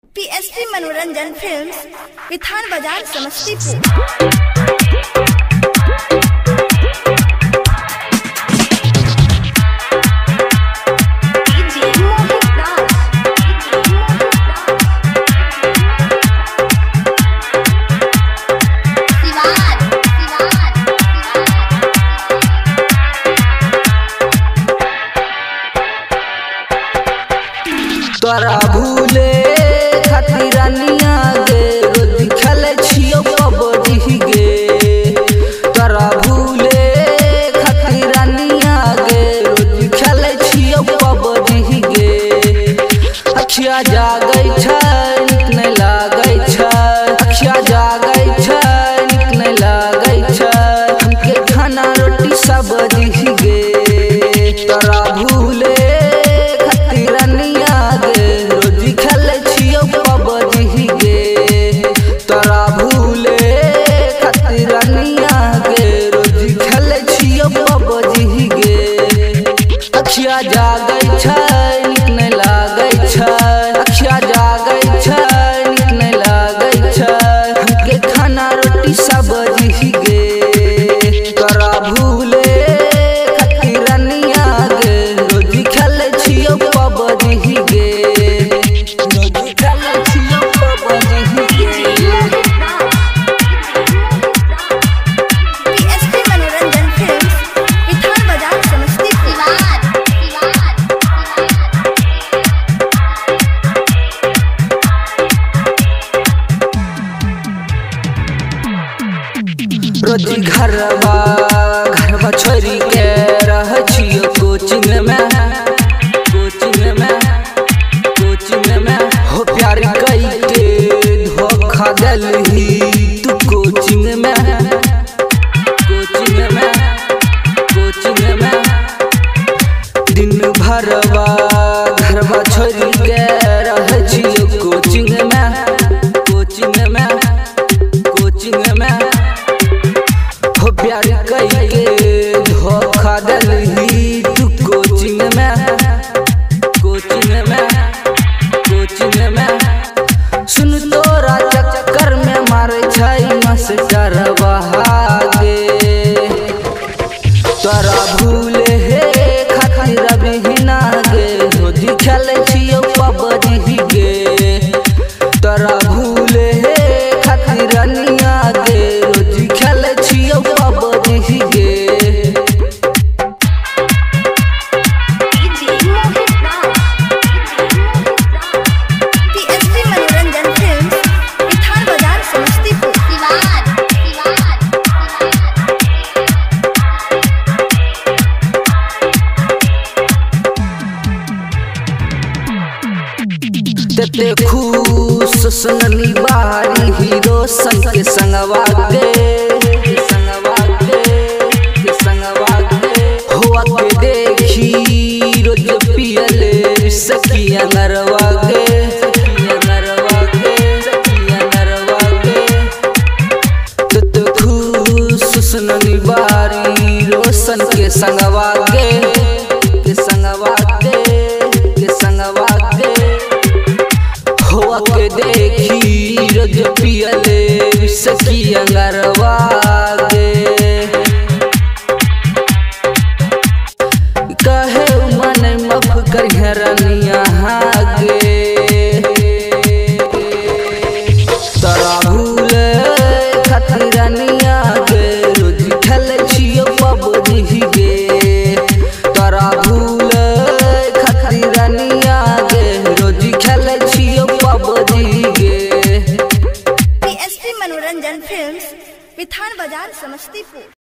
PST मनोरंजन films, विधान बाजार, समस्तीपुर। तोरा भूले खातिर रानिया गे रोज खेले छियो कबड्डी गे। तोरा भूले खातिर रानिया गे रोज खेले छियो कबड्डी गे। अखिया जागै छै नीक नै लागै छै, अखिया जागै छै नीक नै लागै छै, हमके खाना रोटी सब्जी गे। तोरा भूले अखिया जागै छै नीक नै लागै छै, अखिया जागै छै नीक नै लागै छै, हमके खाना रोटी सब्जी गे। तोरा भूले खातिर रानिया गे रोज खेले छियो कबड्डी गे, रोज खेले छियो कबड्डी गे। पीएसटी मनोरंजन फिल्म्स, विधान बाजार, समस्तीपुर। रोजी घरवा छोड़ी के रह छियो कोचिंग में, कोचिंग में हो प्यार कई के धोखा देलही तू कोचिंग में, कोचिंग में दिन भरवा घरवा छोड़ी के रह छियो कोचिंग में, कोचिंग में हो प्यार कई के धोखा देलही तू कोचिंग में, कोचिंग में सुन तोरा चक्कर में मारे छै मास्टर बहागे। तोरा भूले हे खातिर बिना गे रोज खेले छियो कबड्डी गे। तोरा भूले हे खातिर रानिया गे रोज खेले छियो कबड्डी गे। पीएसटी मनोरंजन फिल्म्स, विधान बाजार, समस्तीपुर। तेते खुश सुननी बारी हीरो संग के संगवा गे, हुआ के देखी रोज पियले सखिया नरवा गे, तेते खुश सुननी बारी रोशन के संगवा गे, हुआ के देखी रोज पियले सखिया नरवा गे। कहे मन माफ करिहे रानिया गे। तोरा भूले खातिर रानिया गे रोज खेले छियो कबड्डी गे। तोरा भूले खातिर रानिया गे रोज खेले छियो कबड्डी गे। पीएसटी मनोरंजन फिल्म्स, विधान बाजार, समस्तीपुर।